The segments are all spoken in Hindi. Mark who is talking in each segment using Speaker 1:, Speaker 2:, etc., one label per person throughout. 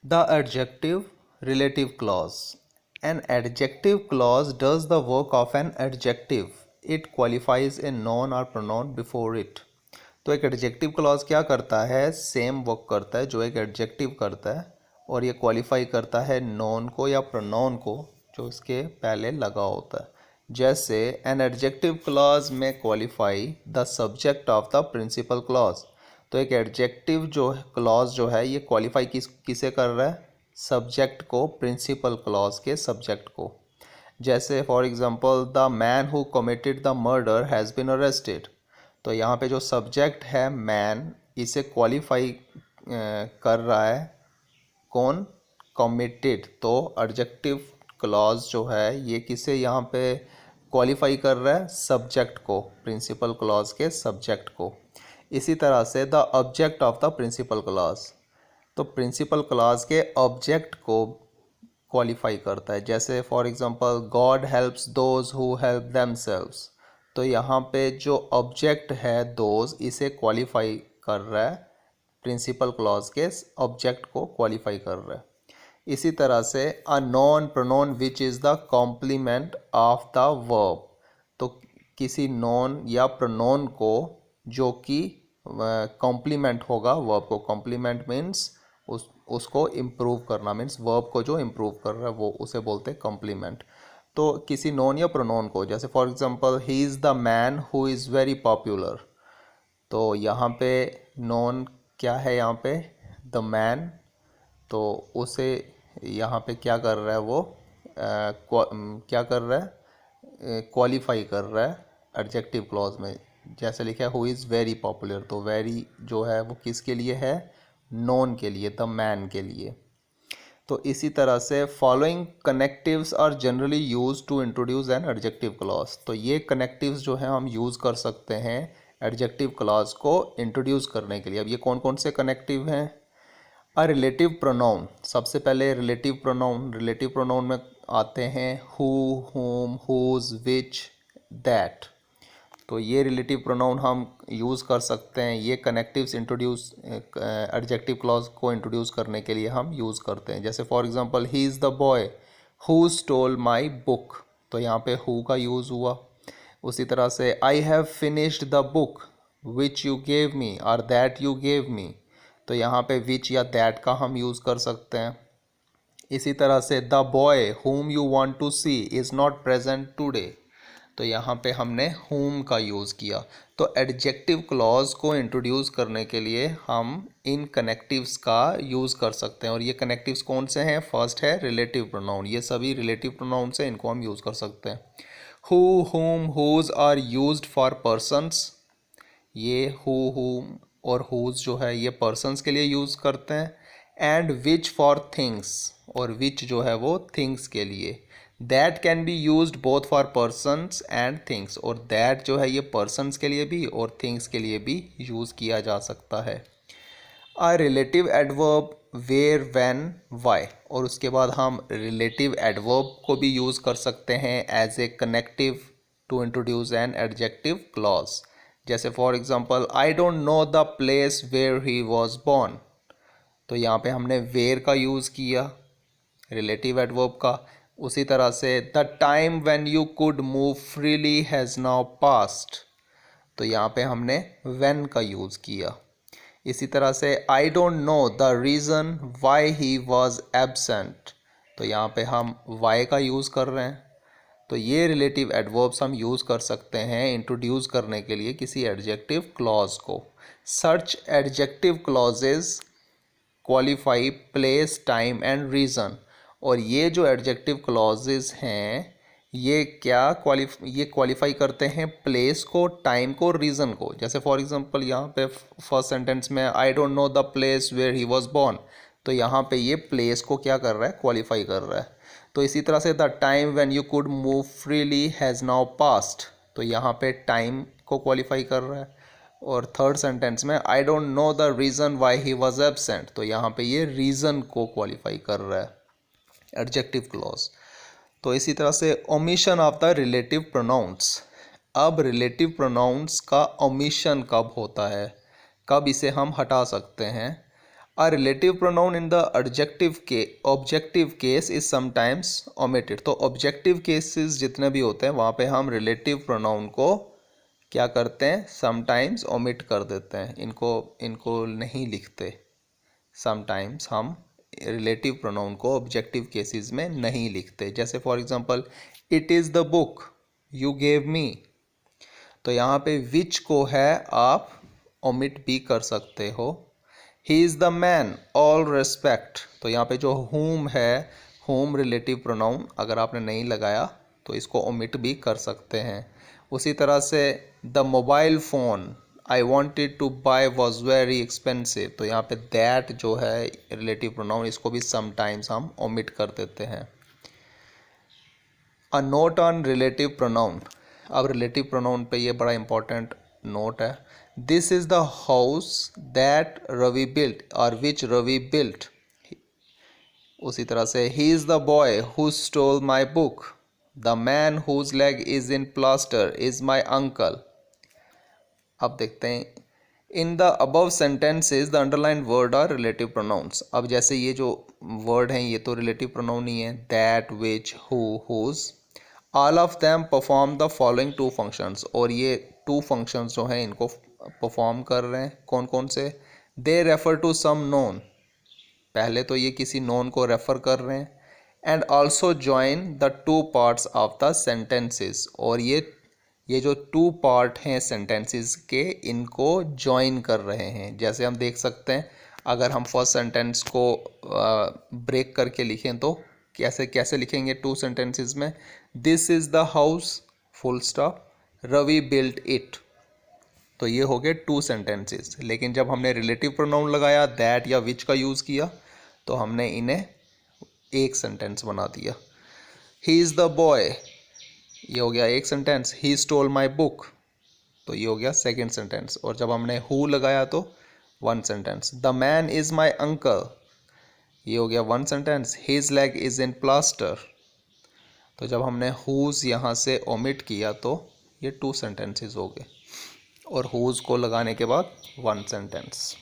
Speaker 1: The adjective relative clause. An adjective clause does the work of an adjective. It qualifies a noun or pronoun before it. तो एक एडजेक्टिव क्लॉज क्या करता है, सेम वर्क करता है जो एक एडजेक्टिव करता है, और ये क्वालिफाई करता है नोन को या प्रोनाउन को जो इसके पहले लगा होता है. जैसे एन एडजेक्टिव क्लॉज में qualify the subject of the principal clause. तो एक एडजेक्टिव जो क्लॉज जो है ये क्वालिफाई किसे कर रहा है, सब्जेक्ट को, प्रिंसिपल क्लॉज के सब्जेक्ट को. जैसे for example the man who committed the murder has been arrested. तो यहाँ पे जो सब्जेक्ट है मैन, इसे क्वालिफाई कर रहा है कौन, कमिटेड. तो एडजेक्टिव क्लॉज जो है ये किसे यहाँ पे क्वालिफाई कर रहा है, सब्जेक्ट को, प्रिंसिपल क्लॉज के सब्जेक्ट को. इसी तरह से the object of the principal clause. तो प्रिंसिपल क्लॉज के ऑब्जेक्ट को क्वालिफाई करता है. जैसे for example God helps those who help themselves. तो यहाँ पे जो ऑब्जेक्ट है दोज, इसे क्वालिफाई कर रहा है, प्रिंसिपल क्लॉज के ऑब्जेक्ट को क्वालिफाई कर रहा है. इसी तरह से a noun pronoun which is the complement of the verb. तो किसी नॉन या प्रोनाउन को जो कि कॉम्प्लीमेंट होगा वर्ब को. कॉम्प्लीमेंट मीन्स उसको इम्प्रूव करना, मीन्स वर्ब को जो इम्प्रूव कर रहा है वो उसे बोलते हैं कॉम्प्लीमेंट. तो किसी नॉन या प्रोनाउन को, जैसे for example he is the man who is very popular. तो यहाँ पे नॉन क्या है, यहाँ पे द मैन. तो उसे यहाँ पे क्या कर रहा है वो, क्या कर रहा है, क्वालिफाई कर रहा है एडजेक्टिव क्लॉज में. जैसे लिखा है हु इज़ वेरी पॉपुलर. तो वेरी जो है वो किसके लिए है, नॉन के लिए, द मैन के लिए. तो इसी तरह से following connectives are generally use to introduce an adjective clause. तो ये कनेक्टिव्स जो है हम यूज़ कर सकते हैं एडजेक्टिव क्लॉज को इंट्रोड्यूस करने के लिए. अब ये कौन कौन से कनेक्टिव हैं. अ रिलेटिव प्रोनाउन. सबसे पहले रिलेटिव प्रोनाउन. रिलेटिव प्रोनाउन में आते हैं हु, हुम, हुज, विच, दैट. तो ये रिलेटिव प्रोनाउन हम यूज़ कर सकते हैं. ये कनेक्टिव्स इंट्रोड्यूस एडजेक्टिव क्लॉज को इंट्रोड्यूस करने के लिए हम यूज़ करते हैं. जैसे for example he is the boy who stole my book. तो यहाँ पे हु का यूज़ हुआ. उसी तरह से I have finished the book which you gave me और दैट यू गेव मी. तो यहाँ पे विच या दैट का हम यूज़ कर सकते हैं. इसी तरह से the boy whom you want to see is not present today. तो यहाँ पे हमने whom का यूज़ किया. तो एडजेक्टिव क्लॉज को इंट्रोड्यूस करने के लिए हम इन कनेक्टिव्स का यूज़ कर सकते हैं. और ये कनेक्टिव्स कौन से हैं, फर्स्ट है रिलेटिव प्रोनाउन. ये सभी रिलेटिव प्रोनाउन से इनको हम यूज़ कर सकते हैं. who, whom, whose are used for persons. ये who, whom और whose जो है ये पर्सन्स के लिए यूज़ करते हैं. एंड विच फॉर थिंग्स, और विच जो है वो थिंग्स के लिए. That can be used both for persons and things. और दैट जो है ये पर्सन्स के लिए भी और थिंग्स के लिए भी यूज़ किया जा सकता है. A relative adverb where, when, why. और उसके बाद हम रिलेटिव एडवर्ब को भी यूज़ कर सकते हैं as a connective to introduce an adjective clause. जैसे for example I don't know the place where he was born. तो यहाँ पे हमने वेयर का यूज़ किया रिलेटिव एडवर्ब का. उसी तरह से the time when you could move freely has now past. तो यहाँ पे हमने व्हेन का यूज़ किया. इसी तरह से आई don't know the reason why he was absent. तो यहाँ पे हम वाई का यूज़ कर रहे हैं. तो ये रिलेटिव एडवर्ब्स हम यूज़ कर सकते हैं इंट्रोड्यूस करने के लिए किसी एडजेक्टिव क्लॉज को. Search adjective clauses qualify place, time and reason. और ये जो एडजेक्टिव क्लॉजेज हैं ये क्वालिफाई करते हैं प्लेस को, टाइम को, रीज़न को. जैसे फॉर एग्जांपल यहाँ पे फर्स्ट सेंटेंस में I don't know the place where he was born. तो यहाँ पे ये प्लेस को क्या कर रहा है, क्वालिफाई कर रहा है. तो इसी तरह से the time when you could move freely has now past. तो यहाँ पे टाइम को क्वालिफाई कर रहा है. और थर्ड सेंटेंस में I don't know the reason why he was absent. तो यहाँ पे ये रीज़न को क्वालिफाई कर रहा है एडजेक्टिव क्लॉज. तो इसी तरह से omission of the relative pronouns. अब रिलेटिव प्रोनाउंस का ओमिशन कब होता है, कब इसे हम हटा सकते हैं. A relative pronoun in the objective case is sometimes omitted. तो objective cases जितने भी होते हैं वहाँ पे हम relative pronoun को क्या करते हैं, sometimes omit कर देते हैं, इनको नहीं लिखते. Sometimes हम relative pronoun को objective cases में नहीं लिखते. जैसे for example, it is the book you gave me. तो यहाँ पे which को है आप omit भी कर सकते हो. He is the man, all respect. तो यहाँ पे जो whom है, whom relative pronoun अगर आपने नहीं लगाया तो इसको omit भी कर सकते हैं. उसी तरह से the mobile phone I wanted to buy was very expensive. तो यहाँ पे that जो है relative pronoun, इसको भी sometimes हम omit कर देते हैं. A note on relative pronoun. अब relative pronoun पे ये बड़ा important note है. This is the house that Ravi built or which Ravi built. उसी तरह से he is the boy who stole my book. The man whose leg is in plaster is my uncle. अब देखते हैं in the above sentences the underlined word are relative pronouns. अब जैसे ये जो word हैं ये तो relative pronoun ही है, that, which, who, whose. All of them perform the following two functions. और ये two functions जो हैं इनको perform कर रहे हैं. कौन कौन से? They refer to some known. पहले तो ये किसी known को refer कर रहे हैं. And also join the two parts of the sentences. और ये जो two part हैं sentences के, इनको join कर रहे हैं. जैसे हम देख सकते हैं अगर हम first sentence को break करके लिखें तो कैसे लिखेंगे टू सेंटेंसेस में. This is the house full stop Ravi built it. तो ये हो गए टू सेंटेंसेस. लेकिन जब हमने रिलेटिव प्रोनाउन लगाया दैट या विच का यूज़ किया तो हमने इन्हें एक सेंटेंस बना दिया. ही इज़ द बॉय, ये हो गया एक sentence. He stole my book, तो ये हो गया सेकेंड सेंटेंस. और जब हमने हु लगाया तो one sentence. The man is my uncle, ये हो गया one sentence. His leg is in plaster. तो जब हमने हुज यहाँ से ओमिट किया तो ये टू सेंटेंसेस हो गए. और हुज को लगाने के बाद one sentence.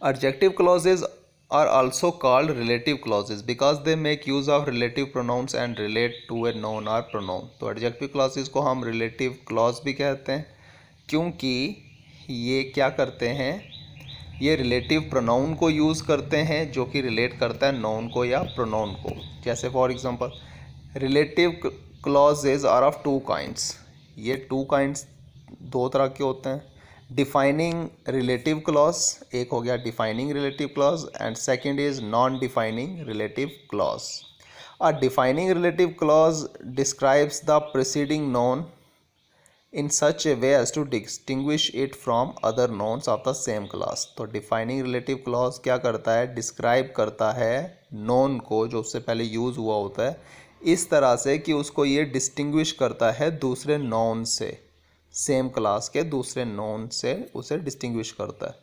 Speaker 1: Adjective clauses are also called relative clauses because they make use of relative pronouns and relate to a noun or pronoun. तो एडजेक्टिव क्लॉजेज को हम रिलेटिव क्लॉज भी कहते हैं क्योंकि ये क्या करते हैं, ये रिलेटिव प्रोनाउन को यूज़ करते हैं जो कि रिलेट करता है नाउन को या प्रोनाउन को. जैसे for example relative clauses are of two kinds. ये टू काइंड्स दो तरह के होते हैं. डिफाइनिंग रिलेटिव क्लॉज, एक हो गया defining relative clause and second is non defining relative clause. A defining relative clause describes the preceding noun in such a way as to distinguish it from other nouns of the same class. तो डिफाइनिंग रिलेटिव क्लॉज क्या करता है, डिस्क्राइब करता है नोन को जो उससे पहले यूज़ हुआ होता है इस तरह से कि उसको ये डिस्टिंग्विश करता है दूसरे नोन से, सेम क्लास के दूसरे नोन से उसे डिस्टिंग्विश करता है.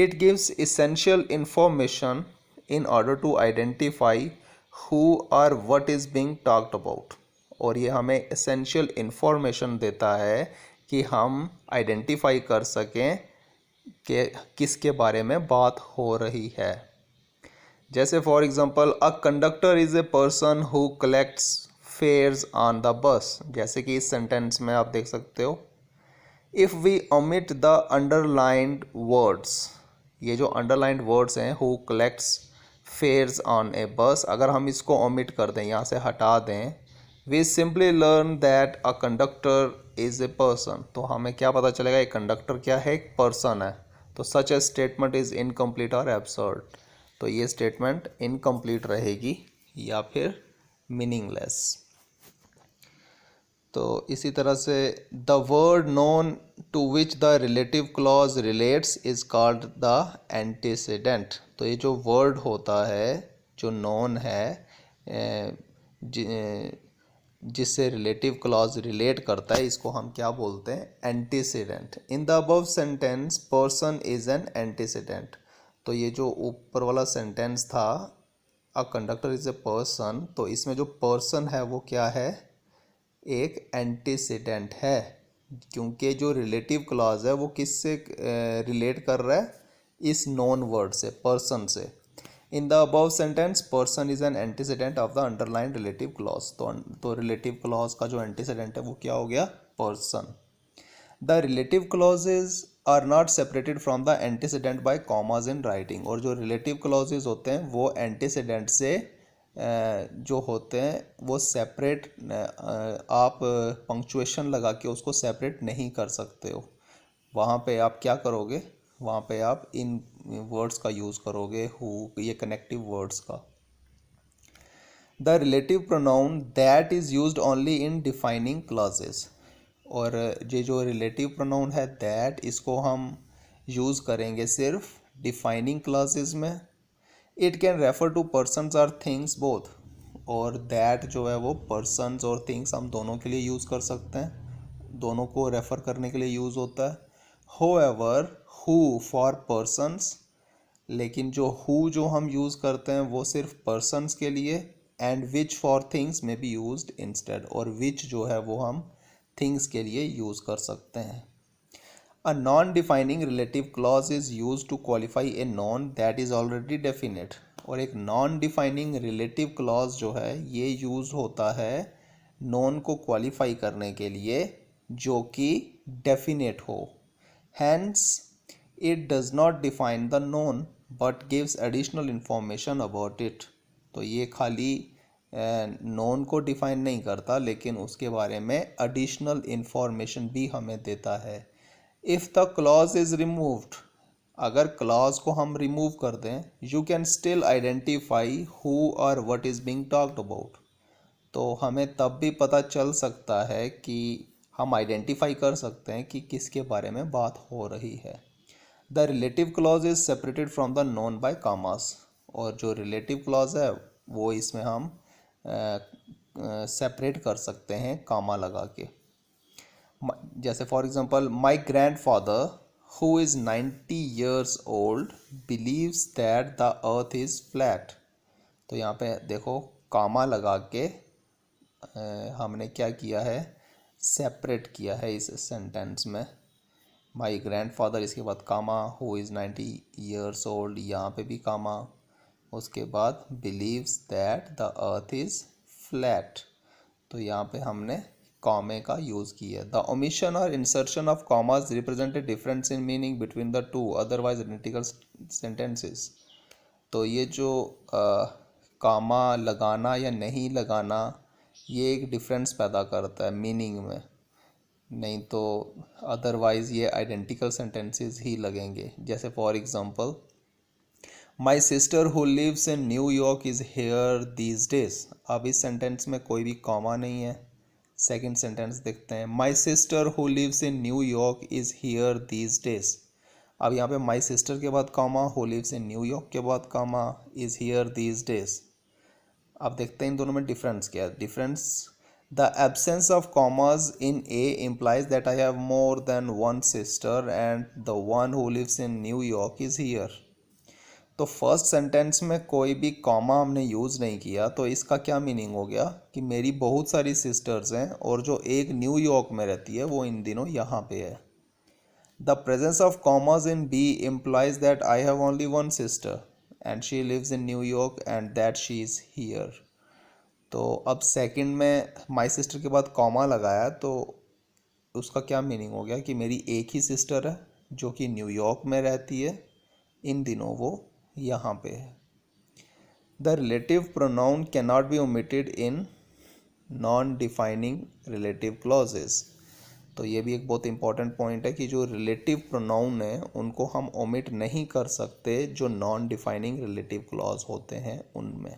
Speaker 1: It gives essential information in order to identify who और what is being talked about. और ये हमें एसेंशियल इन्फॉर्मेशन देता है कि हम आइडेंटिफाई कर सकें कि किसके बारे में बात हो रही है. जैसे for example a conductor is a person who collects fares on the bus. जैसे कि इस सेंटेंस में आप देख सकते हो if we omit the underlined words, ये जो अंडरलाइंड वर्ड्स हैं who collects fares on a bus, अगर हम इसको ओमिट कर दें, यहाँ से हटा दें, we simply learn that a conductor is a person. तो हमें क्या पता चलेगा एक कंडक्टर क्या है, एक पर्सन है. तो such a statement is incomplete or absurd. तो ये स्टेटमेंट इनकम्प्लीट रहेगी या फिर मीनिंगलेस. तो इसी तरह से the word noun to which the relative clause relates is called the antecedent. तो ये जो वर्ड होता है जो नोन है जिससे रिलेटिव क्लॉज रिलेट करता है इसको हम क्या बोलते हैं, antecedent. In the above sentence person is an antecedent. तो ये जो ऊपर वाला सेंटेंस था a conductor is a person, तो इसमें जो पर्सन है वो क्या है, एक एंटीसीडेंट है क्योंकि जो रिलेटिव क्लॉज है वो किससे रिलेट कर रहा है, इस नॉन वर्ड से, पर्सन से। In the above sentence person is an antecedent of the underline relative clause. तो रिलेटिव क्लॉज का जो एंटीसीडेंट है वो क्या हो गया, person. The relative clauses are not separated from the antecedent by commas in writing. और जो रिलेटिव क्लॉजेज होते हैं वो एंटीसीडेंट से जो होते हैं वो सेपरेट, आप पंक्चुएशन लगा के उसको सेपरेट नहीं कर सकते हो। वहाँ पे आप क्या करोगे, वहाँ पे आप इन वर्ड्स का यूज़ करोगे, हु, ये कनेक्टिव वर्ड्स का। The relative pronoun that is used only in defining clauses. और ये जो रिलेटिव प्रोनाउन है दैट, इसको हम यूज़ करेंगे सिर्फ डिफाइनिंग क्लॉजेस में। It can refer to persons और थिंग्स बोथ। और दैट जो है वो पर्सनस और थिंग्स हम दोनों के लिए यूज़ कर सकते हैं, दोनों को रेफ़र करने के लिए यूज़ होता है। होएवर हु फॉर पर्सनस, लेकिन जो हु जो हम यूज़ करते हैं वो सिर्फ पर्सनस के लिए। एंड विच फॉर थिंग्स में बी यूज्ड इंस्टेड, और विच जो है वो हम थिंग्स के लिए यूज़ कर सकते हैं। A non-defining relative clause is used to qualify a noun that is already definite। और एक non-defining relative clause जो है ये यूज़ होता है noun को qualify करने के लिए जो कि definite हो। Hence, it does not define the noun but gives additional information about it। तो ये खाली नोन को डिफाइन नहीं करता लेकिन उसके बारे में एडिशनल इंफॉर्मेशन भी हमें देता है। If the clause is removed, अगर क्लॉज को हम रिमूव कर दें, you can still identify who और what is being talked about. तो हमें तब भी पता चल सकता है कि हम आइडेंटिफाई कर सकते हैं कि किसके बारे में बात हो रही है। The relative clause is separated from the known by कामास। और जो रिलेटिव क्लॉज है वो इसमें हम सेपरेट कर सकते हैं कामा लगा के। जैसे for example, my grandfather who is 90 years old believes that the earth is flat. तो यहाँ पे देखो कामा लगा के हमने क्या किया है, सेपरेट किया है इस सेंटेंस में। माय ग्रैंडफादर, इसके बाद कामा, हु इज़ 90 years ओल्ड, यहाँ पे भी कामा, उसके बाद believes that the earth is flat. तो यहाँ पे हमने कॉमे का यूज़ किया है। द ओमिशन और insertion of commas represent a difference in meaning between the two otherwise identical sentences. तो ये जो कामा लगाना या नहीं लगाना ये एक डिफरेंस पैदा करता है मीनिंग में, नहीं तो अदरवाइज़ ये आइडेंटिकल सेंटेंसेस ही लगेंगे। जैसे for example, my sister who lives in New York is here these days. अब इस सेंटेंस में कोई भी कॉमा नहीं है। सेकेंड सेंटेंस देखते हैं, my sister who lives in New York is here these days. अब यहाँ पे माई सिस्टर के बाद comma, who lives in New York के बाद comma, is here these days. अब देखते हैं इन दोनों में डिफरेंस क्या है। Difference, the absence of commas in A implies that I have more than one sister and the one who lives in New York is here. तो फर्स्ट सेंटेंस में कोई भी कॉमा हमने यूज़ नहीं किया, तो इसका क्या मीनिंग हो गया कि मेरी बहुत सारी सिस्टर्स हैं और जो एक न्यूयॉर्क में रहती है वो इन दिनों यहाँ पे है। The presence of commas in B implies that I have only one sister and she lives in New York and that she is here. तो अब सेकंड में माई सिस्टर के बाद कॉमा लगाया तो उसका क्या मीनिंग हो गया कि मेरी एक ही सिस्टर है जो कि न्यूयॉर्क में रहती है, इन दिनों वो यहाँ पे है। The relative pronoun can not be omitted in non defining relative clauses. तो ये भी एक बहुत इंपॉर्टेंट पॉइंट है कि जो रिलेटिव प्रोनाउन है उनको हम ओमिट नहीं कर सकते जो नॉन डिफाइनिंग रिलेटिव क्लॉज होते हैं उनमें।